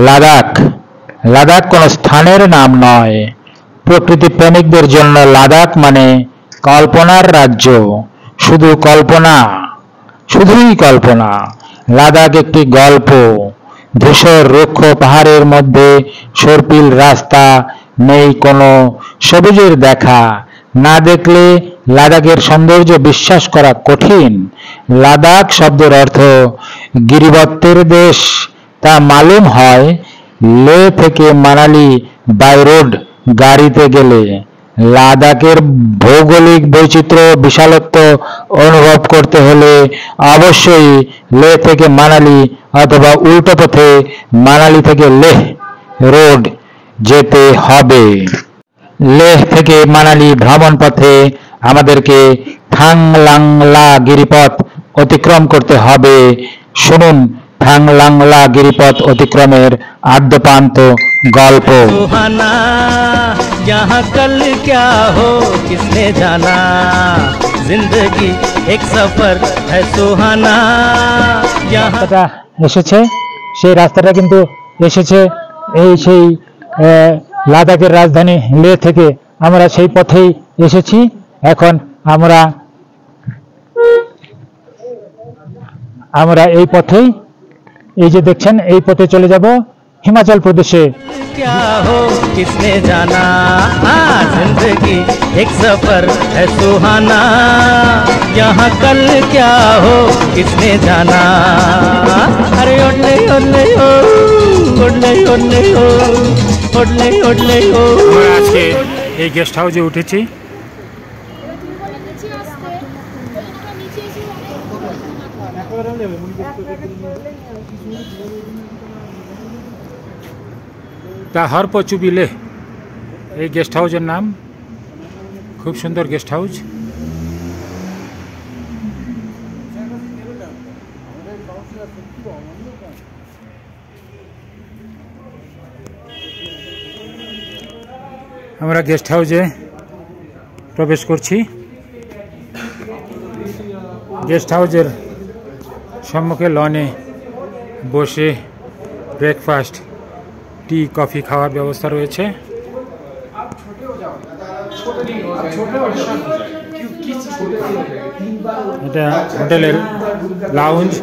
লাদাখ। লাদাখ কোনো স্থানের নাম নয়। প্রকৃতি প্রেমিকদের জন্য লাদাখ মানে কল্পনার রাজ্য। শুধু কল্পনা, শুধুই কল্পনা। লাদাখ একটি গল্প। ধূসর রুক্ষ পাহাড়ের মধ্যে সর্পিল রাস্তা, নেই কোনো সবুজের দেখা। না দেখলে লাদাখের সৌন্দর্য বিশ্বাস করা কঠিন। লাদাখ শব্দের অর্থ গিরিবত্যের দেশ, তা মালুম হয় লে থেকে মানালি বাই রোড গাড়িতে গেলে। লাদাখের ভৌগোলিক বৈচিত্র্য বিশালত্ব অনুভব করতে হলে অবশ্যই লে থেকে মানালি অথবা উল্টো পথে মানালি থেকে লেহ রোড যেতে হবে। লেহ থেকে মানালি ভ্রমণ পথে আমাদেরকে থাংলাংলা গিরিপথ অতিক্রম করতে হবে। শুনুন থাংলাংলা গিরিপথ অতিক্রমের আদ্যপান্ত গল্প। सुहाना यहाँ कल क्या हो किसने जाना, जिंदगी एक सफर है सुहाना यहाँ। রাস্তাটা এসেছে, সেই রাস্তাটা কিন্তু এসেছে সেই লাদাখের রাজধানী লে থেকে। আমরা সেই পথেই এসেছি। এখন আমরা এই পথেই, এই যে দেখছেন, এই পথে চলে যাব হিমাচল প্রদেশে। क्या हो किसने जाना, जिंदगी एक सफर है सुहाना यहाँ कल क्या हो किसने जाना। अरे ओडले ओडले हो, ओडले ओडले हो, ओडले ओडले हो। আমরা আজকে এই গেস্ট হাউসে উঠেছি। তাহারপর চুপি লেহ, এই গেস্ট হাউসের নাম। খুব সুন্দর গেস্ট হাউস। আমরা গেস্ট হাউসে প্রবেশ করছি। গেস্ট হাউসের সম্মুখে লনে বসে ব্রেকফাস্ট, টি, কফি খাওয়ার ব্যবস্থা রয়েছে। এটা হোটেলের লাউঞ্জ।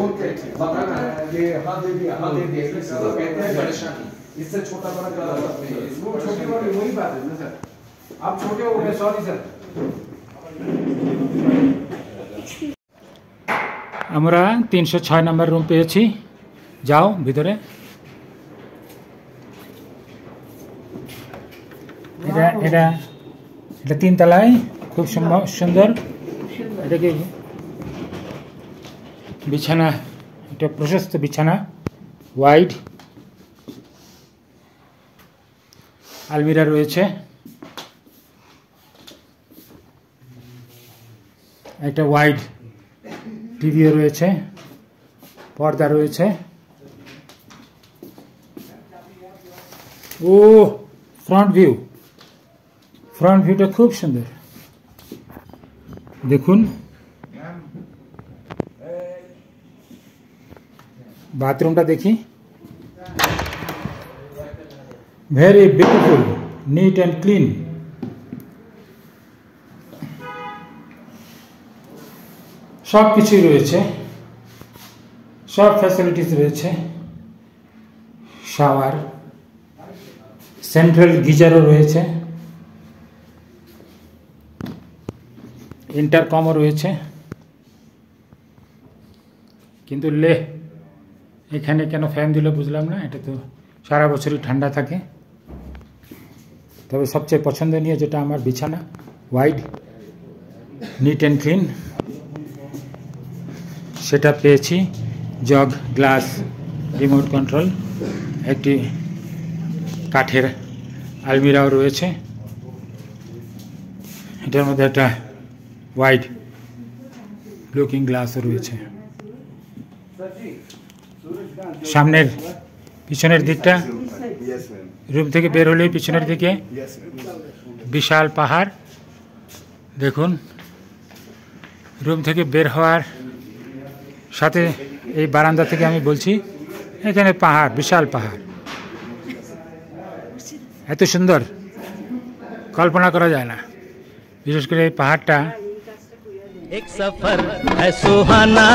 আমরা 306 নম্বর রুম পেয়েছি। যাও ভিতরে। এটা এটা এটা 3 তলায়, খুব সুন্দর। এটাকে বিছানা, এটা প্রশস্ত বিছানা, ওয়াইড। আলমিরা রয়েছে, একটা ওয়াইড টিভিও রয়েছে, পর্দা রয়েছে। ও ফ্রন্ট ভিউটা খুব সুন্দর। দেখুন, বাথরুমটা দেখি। Very beautiful, neat and clean. সব কিছুই রয়েছে, সব ফ্যাসিলিটিস রয়েছে। শাওয়ার, সেন্ট্রাল গিজারও রয়েছে, ইন্টারকমও রয়েছে। কিন্তু লেহ, এখানে কেন ফ্যান দিল বুঝলাম না। এটা তো সারা বছরই ঠান্ডা থাকে। তবে সবচেয়ে পছন্দনীয় যেটা আমার, বিছানা ওয়াইড, নিট অ্যান্ড ক্লিন, সেটা পেয়েছি। জগ, গ্লাস, রিমোট কন্ট্রোল, একটি কাঠের আলমিরাও রয়েছে। এটার মধ্যে একটা ওয়াইড লুকিং গ্লাসও রয়েছে। সামনের পিছনের দিকটা, রুম থেকে বের হলেই পিছনের দিকে বিশাল পাহাড়। দেখুন, রুম থেকে বের হওয়ার সাথে এই বারান্দা থেকে আমি বলছি, এখানে পাহাড়, বিশাল পাহাড়। এত সুন্দর কল্পনা করা যায় না, বিশেষ করে এই পাহাড়টা। एक सफर है सुहाना,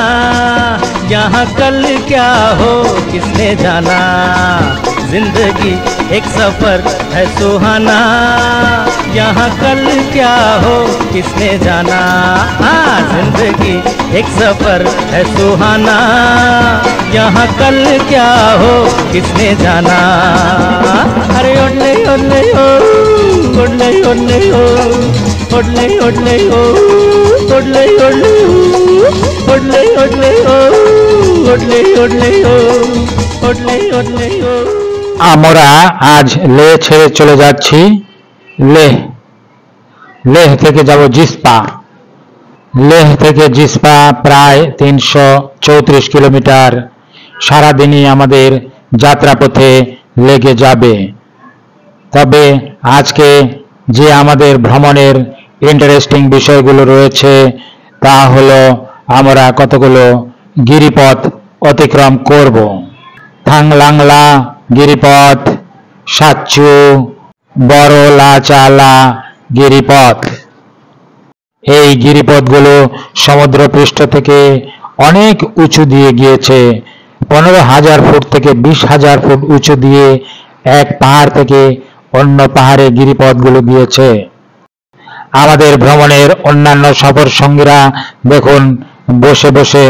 यहाँ कल क्या हो किसने जाना। जिंदगी एक सफर है सुहाना, यहाँ कल क्या हो किसने जाना। जिंदगी एक सफर है सुहाना, यहाँ कल क्या हो किसने जाना। अरे ओडले ओडले ओ, ओडले ओडले ओ, ओडले ओडले ओ, ओडले ओडले ओ, ओडले ओडले ओ, ओडले ओडले ओ, ओडले ओडले ओ। আমরা আজ লেহ ছেড়ে চলে যাচ্ছি। লেহ থেকে যাব জিসপা। লেহ থেকে জিসপা প্রায় 334 কিলোমিটার। সারাদিনই আমাদের যাত্রাপথে লেগে যাবে। তবে আজকে যে আমাদের ভ্রমণের ইন্টারেস্টিং বিষয়গুলো রয়েছে তা হলো আমরা কতগুলো গিরিপথ অতিক্রম করব। থাংলাংলা গিরিপথ, সাচ্চু, বড়লাচালা গিরিপথ। এই গিরিপথগুলো সমুদ্রপৃষ্ঠ থেকে অনেক উঁচু দিয়ে গিয়েছে। 15,000 ফুট থেকে 20,000 ফুট উঁচু দিয়ে এক পাহাড় থেকে অন্য পাহাড়ে গিরিপথগুলো গিয়েছে। আমাদের ভ্রমণের অন্যান্য সফর সঙ্গীরা দেখুন বসে বসে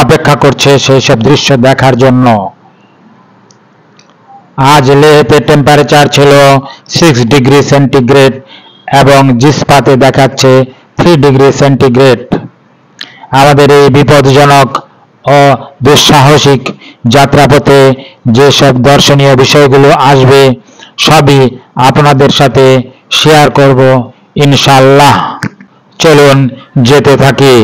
অপেক্ষা করছে সেই সব দৃশ্য দেখার জন্য। আজ লেহতে টেম্পারেচার ছিল 6 ডিগ্রি সেন্টিগ্রেড এবং জিসপাতে দেখাচ্ছে 3 ডিগ্রি সেন্টিগ্রেড। আমাদের এই বিপজ্জনক ও দুঃসাহসিক যাত্রাপথে যেসব দর্শনীয় বিষয়গুলো আসবে সবই আপনাদের সাথে শেয়ার করব ইনশাআল্লাহ। চলুন যেতে থাকি।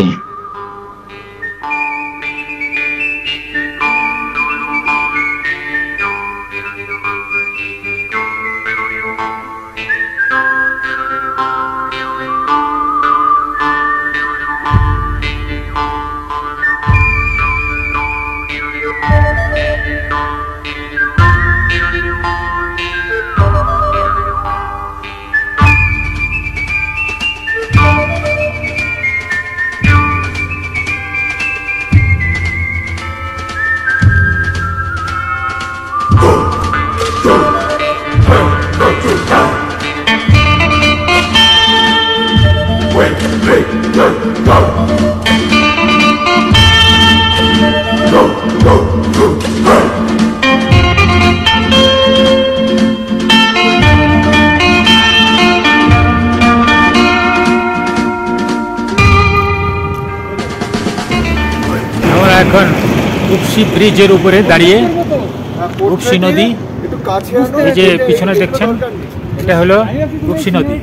এখন উপসি ব্রিজের উপরে দাঁড়িয়ে, উপসি নদী এই যে পিছনে দেখছেন এটা হলো উপসি নদী।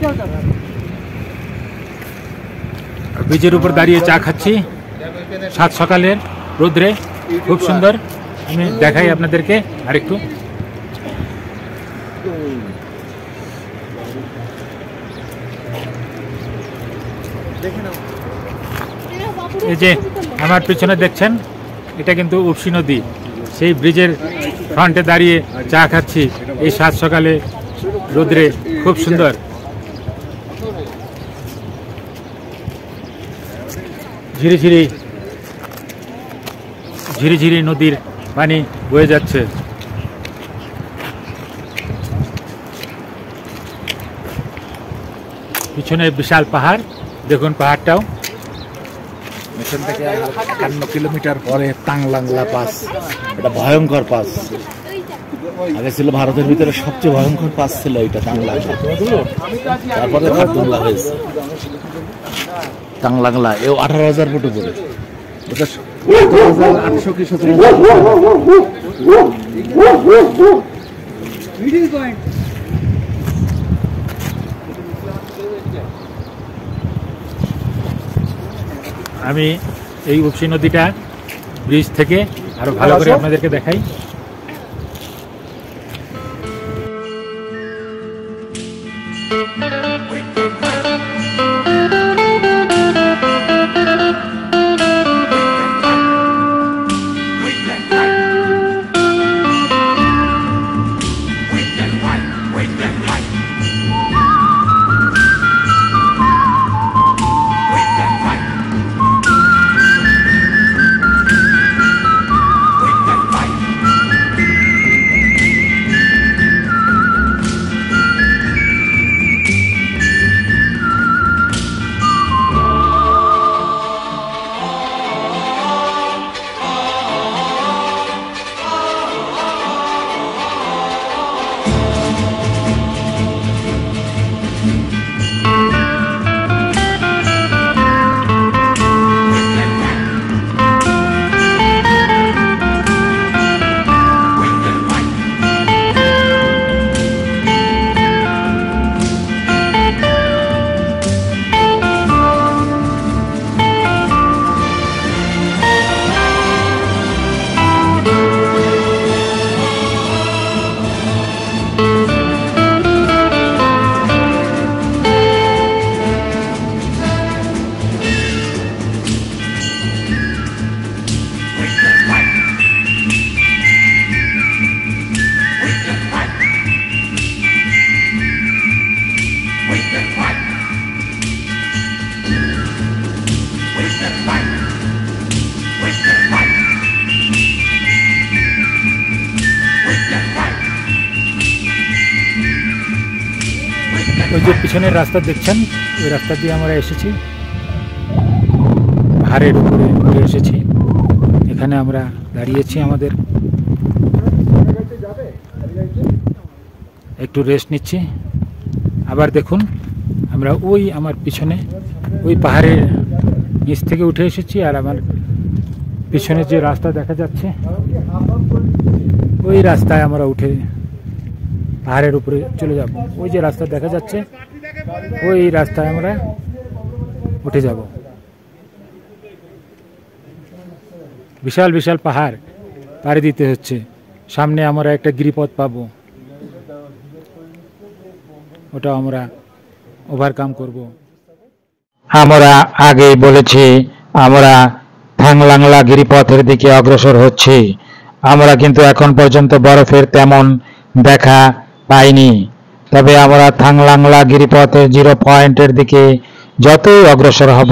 ব্রিজের উপর দাঁড়িয়ে চা খাচ্ছি সাত সকালের রোদ্রে, খুব সুন্দর। আমি দেখাই আপনাদেরকে আরেকটু। এই যে আমার পিছনে দেখছেন এটা কিন্তু উপসি নদী। সেই ব্রিজের ফ্রন্টে দাঁড়িয়ে চা খাচ্ছি এই সাত সকালে রোদ্রে, খুব সুন্দর। ঝিরিঝিরি ঝিরিঝিরি নদীর পানি বয়ে যাচ্ছে। পিছনে বিশাল পাহাড়, দেখুন পাহাড়টাও। এখান থেকে 51 কিলোমিটার পরে তাংলাংলা পাস, এটা ভয়ঙ্কর পাস। আগে ছিল ভারতের ভিতরে সবচেয়ে ভয়ঙ্কর পাস ছিল এটা তাংলাংলা, তারপরে খারদুংলা হয়েছে। তাংলাংলা এও 18,000 ফুট উপরে, এটা 800 কি 17,000। আমি এই উপসি নদীটা ব্রিজ থেকে আরো ভালো করে আপনাদেরকে দেখাই। ওই যে পিছনের রাস্তা দেখছেন, ওই রাস্তা দিয়ে আমরা এসেছি, পাহাড়ের উপরে উঠে এসেছি। এখানে আমরা দাঁড়িয়েছি, আমাদের একটু রেস্ট নিচ্ছি। আবার দেখুন, আমরা ওই আমার পিছনে ওই পাহাড়ের নিচ থেকে উঠে এসেছি, আর আমার পিছনে যে রাস্তা দেখা যাচ্ছে ওই রাস্তায় আমরা উঠে পাহাড়ের উপরে চলে যাব। ওই যে রাস্তা দেখা যাচ্ছে ওই রাস্তায় আমরা উঠে যাব। বিশাল বিশাল পাহাড় পাড়ি দিতে হচ্ছে। সামনে আমরা একটা গিরিপথ পাবো, ওটা আমরা ওভারকাম করব। আমরা আগেই বলেছি আমরা থাংলাংলা গিরিপথের দিকে অগ্রসর হচ্ছি। আমরা কিন্তু এখন পর্যন্ত বরফের তেমন দেখা পাইনি, তবে আমরা থাংলাংলা গিরিপথের 0 পয়েন্টের দিকে যতই অগ্রসর হব,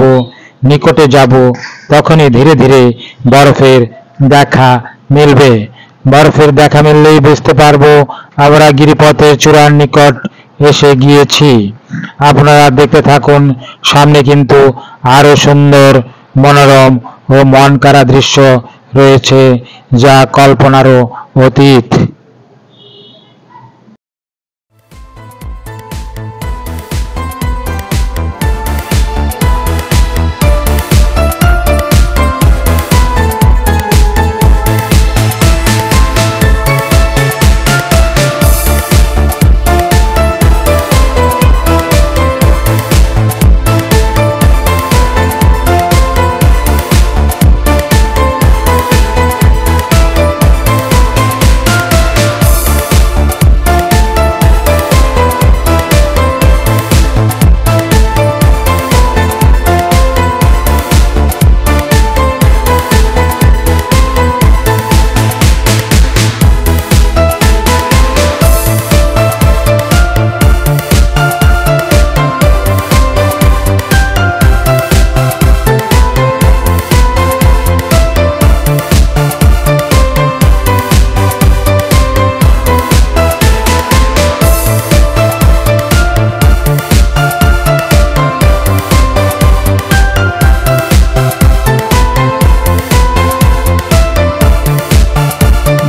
নিকটে যাব, তখনই ধীরে ধীরে বরফের দেখা মিলবে। বরফের দেখা মিললেই বুঝতে পারবো আমরা গিরিপথের চূড়ার নিকট এসে গিয়েছি। আপনারা দেখতে থাকুন, সামনে কিন্তু আরো সুন্দর, মনোরম ও মন কাড়া দৃশ্য রয়েছে, যা কল্পনারও অতীত।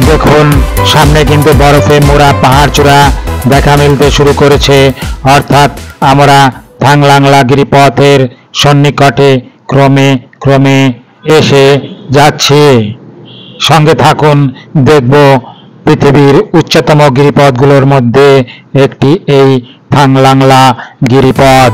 দেখুন, সামনে কিন্তু বরফে মোড়া পাহাড় চূড়া দেখা মিলতে শুরু করেছে, অর্থাৎ আমরা থাংলাংলা গিরিপথের সন্নিকটে ক্রমে ক্রমে এসে যাচ্ছি। সঙ্গে থাকুন, দেখব পৃথিবীর উচ্চতম গিরিপথগুলোর মধ্যে একটি এই থাংলাংলা গিরিপথ।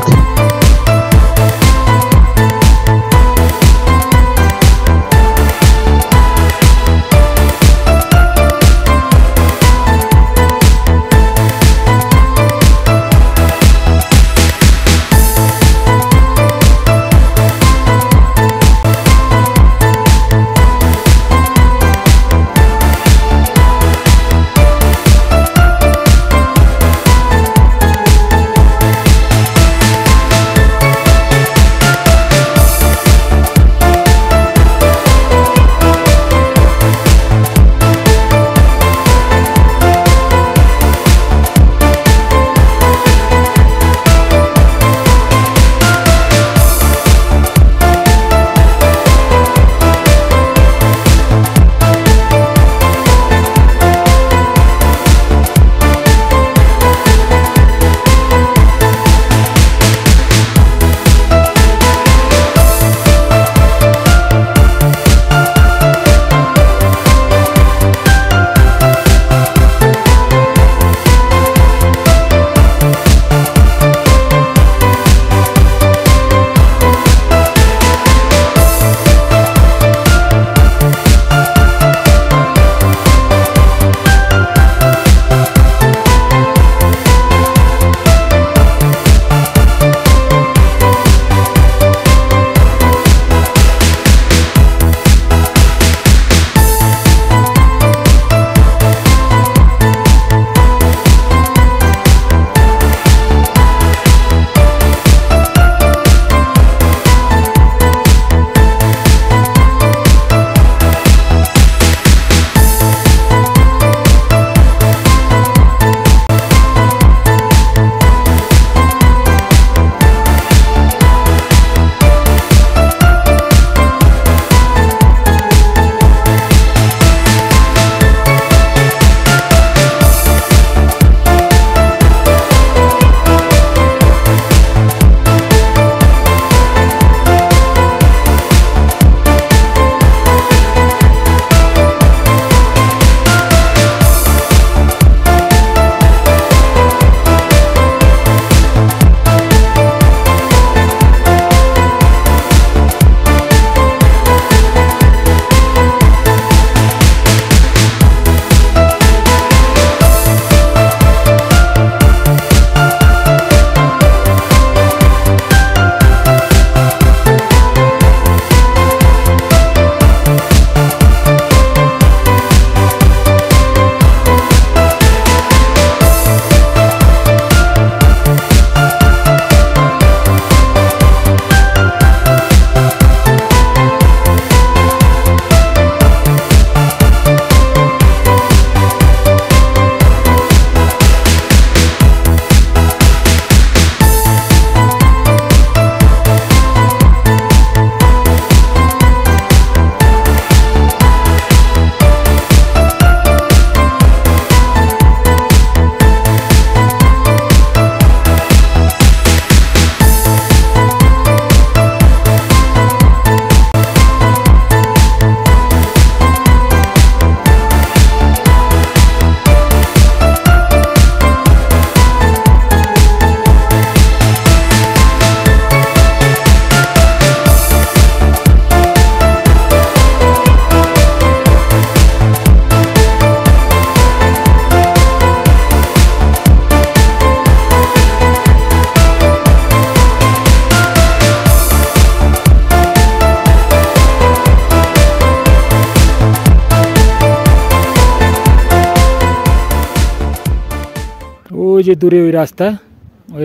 ওই যে দূরে ওই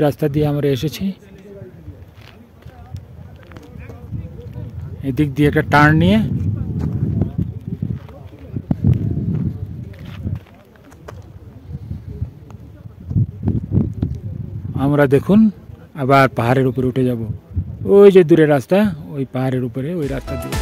রাস্তা দিয়ে আমরা এসেছি। এদিক দিয়ে একটা টার্ন নিয়ে আমরা দেখুন আবার পাহাড়ের উপরে উঠে যাব। ওই যে দূরে রাস্তা, ওই পাহাড়ের উপরে ওই রাস্তা দিয়ে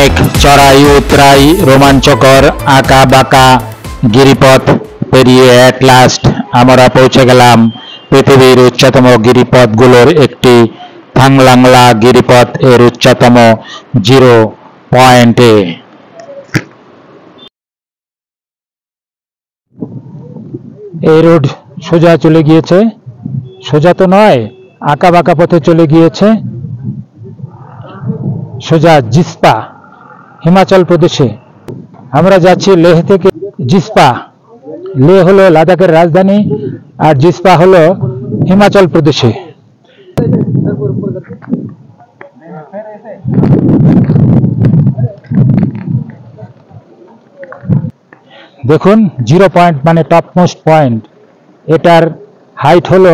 অনেক চড়াই উতরাই, রোমাঞ্চকর আঁকা বাঁকা গিরিপথ পেরিয়ে অ্যাট লাস্ট আমরা পৌঁছে গেলাম পৃথিবীর উচ্চতম গিরিপথগুলোর একটি, থাংলাংলা গিরিপথ এর উচ্চতম 0 পয়েন্টে। এই রোড সোজা চলে গিয়েছে, সোজা তো নয়, আঁকা বাঁকা পথে চলে গিয়েছে সোজা জিসপা, হিমাচল প্রদেশে। আমরা যাচ্ছি লেহ থেকে জিসপা। লেহ হলো লাদাখের রাজধানী আর জিসপা হলো হিমাচল প্রদেশে। দেখুন 0 পয়েন্ট মানে টপ মোস্ট পয়েন্ট। এটার হাইট হলো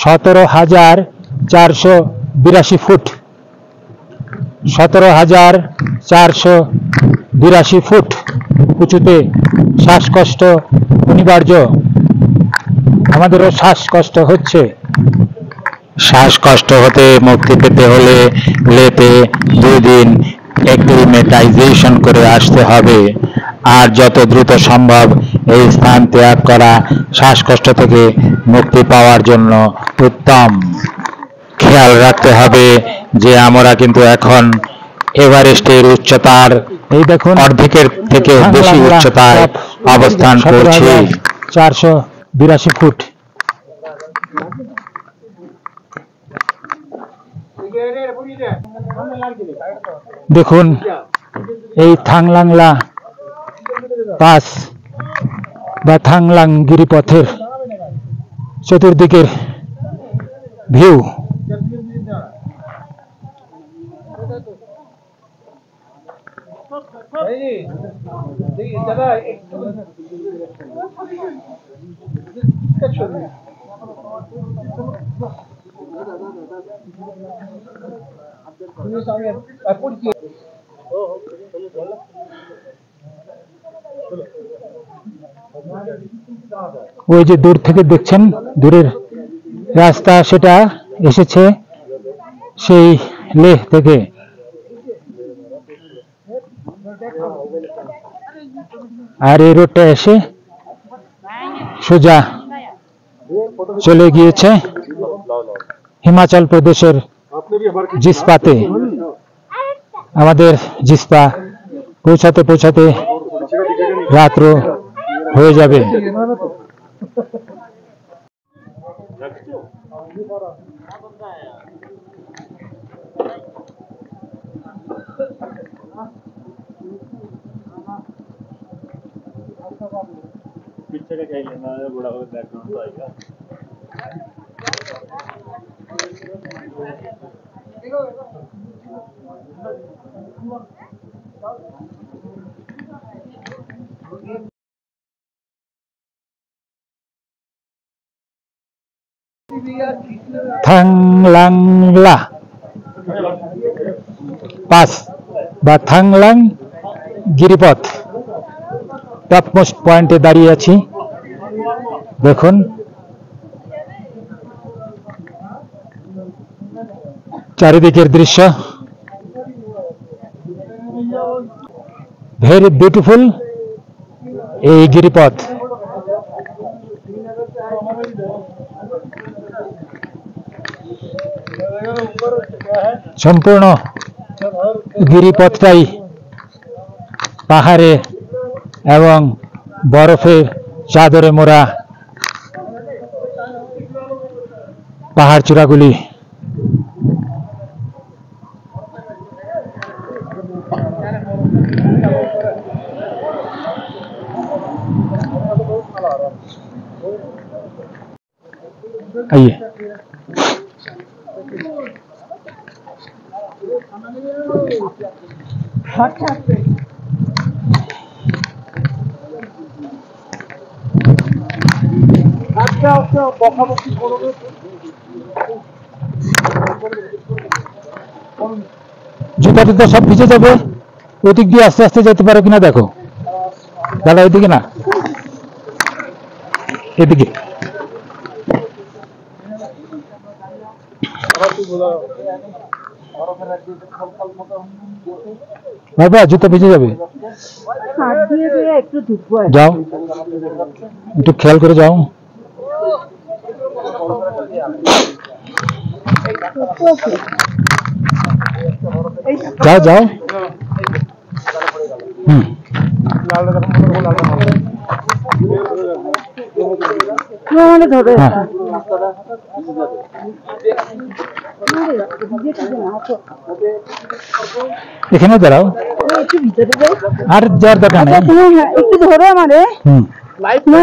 17,482 ফুট। 17,482 ফুট উঁচুতে। শ্বাসকষ্ট অনিবার্য, আমাদেরও শ্বাসকষ্ট হচ্ছে। শ্বাসকষ্ট হতে মুক্তি পেতে হলে লেতে 2 দিন অ্যাক্লিমেটাইজেশন করে আসতে হবে, আর যত দ্রুত সম্ভব এই স্থান ত্যাগ করা শ্বাসকষ্ট থেকে মুক্তি পাওয়ার জন্য উত্তম। খেয়াল রাখতে হবে যে আমরা কিন্তু এখন এভারেস্টের উচ্চতার এই দেখুন অর্ধেকের থেকে বেশি উচ্চতায় অবস্থান করছি। 482 ফুট। দেখুন এই থাংলাংলা পাস বা থাংলাং গিরিপথের চতুর্দিকের ভিউ। ওই যে দূর থেকে দেখছেন দূরের রাস্তা, সেটা এসেছে সেই লেহ থেকে। আর এই রোডটা এসে সোজা চলে গিয়েছে হিমাচল প্রদেশের জিসপাতে। আমাদের জিসপা পৌঁছাতে পৌঁছাতে রাত্র হয়ে যাবে। पीछे का क्या लेना है, बड़ा बैकग्राउंड तो आएगा। থাংলাংলা পাস বা থাংলাং গিরিপথ টপমোস্ট পয়েন্টে দাঁড়িয়ে আছি। দেখুন চারিদিকের দৃশ্য, ভেরি বিউটিফুল এই গিরিপথ। সম্পূর্ণ গিরিপথটাই পাহাড়ে এবং বরফের চাদরে মোড়া পাহাড় চূড়াগুলি। आइए জুতা টুতা সব ভিজে যাবে। ওদিক দিয়ে আস্তে আস্তে যেতে পারো কিনা দেখো দাদা, ওইদিকে না এদিকে। বাবা জুতো ভিজে যাবে, যাও একটু খেয়াল করে যাও। যাও যাও। এখানে দাঁড়াও, আর যার দরকার নেই। একটু ধরো আমারে,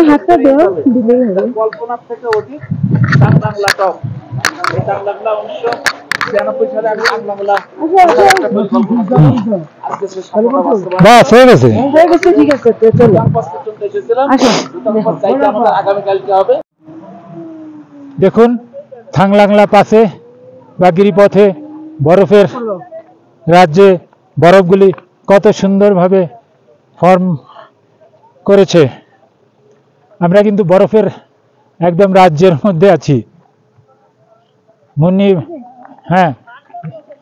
হাতটা দেও, দিলেই হবে। কল্পনার থেকে অধিক টাংলাংলা টক। এই টাংলাংলা 1996 সালে আমি টাংলাংলা বাস হয়ে গেছে। ঠিক আছে, চলো। আগামীকালকে হবে। দেখুন থাংলাংলা পাশে বা গিরিপথে বরফের রাজ্যে বরফগুলি কত সুন্দরভাবে ফর্ম করেছে। আমরা কিন্তু বরফের একদম রাজ্যের মধ্যে আছি। মুন্নি, হ্যাঁ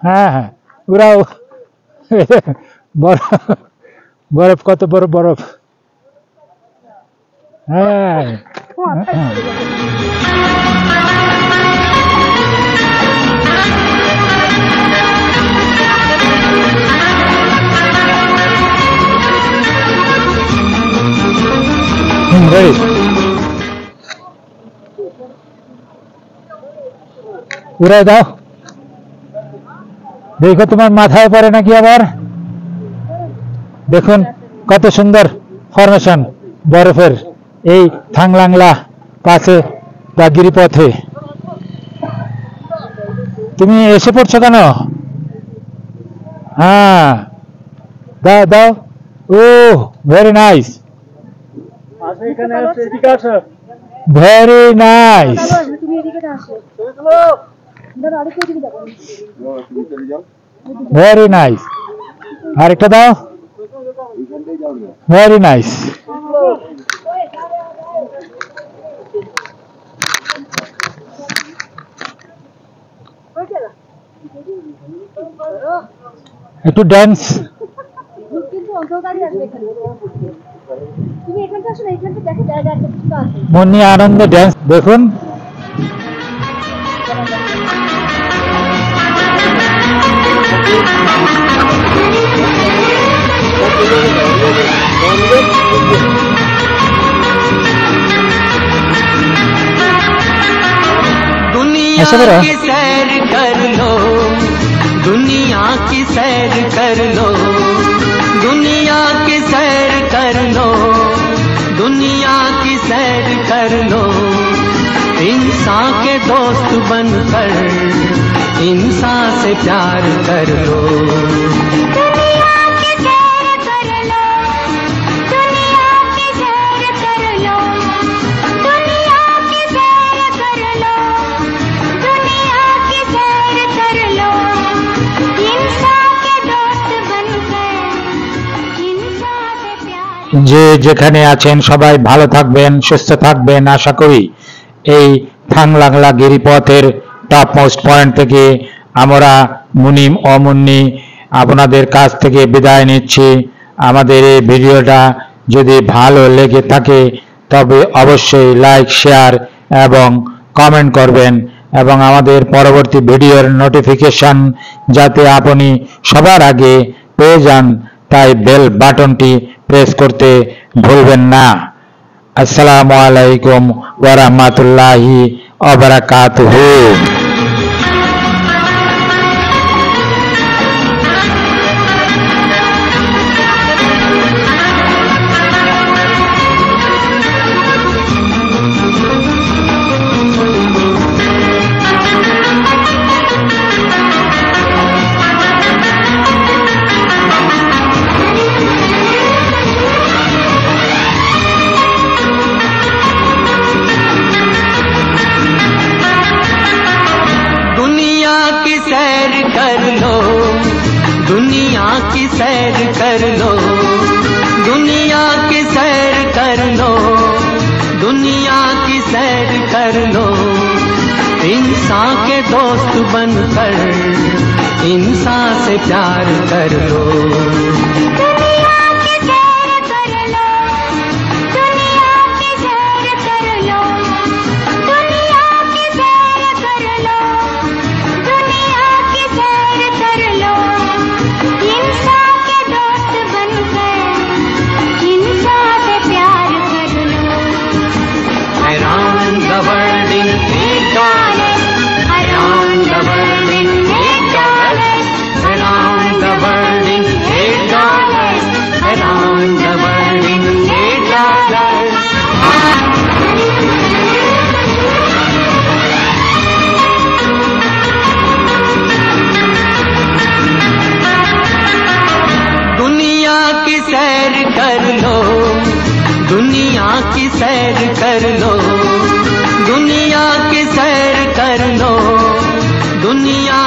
হ্যাঁ হ্যাঁ, ওরাও বরফ, বরফ কত বড় বরফ। হ্যাঁ উড়াই দাও, দেখো তোমার মাথায় পড়ে নাকি আবার। দেখুন কত সুন্দর ফরমেশন বরফের এই থাংলাংলা পাশে বা গিরিপথে। তুমি এসে পড়ছো কেন? হ্যাঁ দাও দাও। ও very nice, very nice, very nice. আরেকটা দাও, ভেরি নাইস। একটু ড্যান্স। মনি আনন্দে ড্যান্স দেখুন। दुनिया की सैर कर लो, दुनिया की सैर कर लो, दुनिया की सैर कर लो, दुनिया की सैर कर लो। इंसान के दोस्त बनकर इंसान से प्यार कर लो। যে যেখানে আছেন সবাই ভালো থাকবেন, সুস্থ থাকবেন আশা করি। এই থাংলাংলা গিরিপথের টপ মোস্ট পয়েন্ট থেকে আমরা মুনিম ও মুন্নি আপনাদের কাছ থেকে বিদায় নিচ্ছি। আমাদের এই ভিডিওটা যদি ভালো লেগে থাকে তবে অবশ্যই লাইক, শেয়ার এবং কমেন্ট করবেন, এবং আমাদের পরবর্তী ভিডিওর নোটিফিকেশন যাতে আপনি সবার আগে পেয়ে যান তাই বেল বাটনটি প্রেস করতে ভুলবেন না। আসসালামু আলাইকুম ওয়া রাহমাতুল্লাহি ওয়া বারাকাতুহু। दुनिया की सैर कर लो, दुनिया की सैर कर लो, दुनिया की सैर कर लो। इंसान के दोस्त बनकर इंसान से प्यार कर लो। दुनिया की सैर कर लो, दुनिया की सैर कर लो, दुनिया की सैर कर लो, दुनिया की सैर कर लो। इंसान के दोस्त बनकर इंसान से प्यार कर लो। Around the world in $8, around the world in $8, around the world in $8, around the world in $8. दुनिया की सैर कर लो, दुनिया की सैर कर लो, दुनिया की सैर कर लो, दुनिया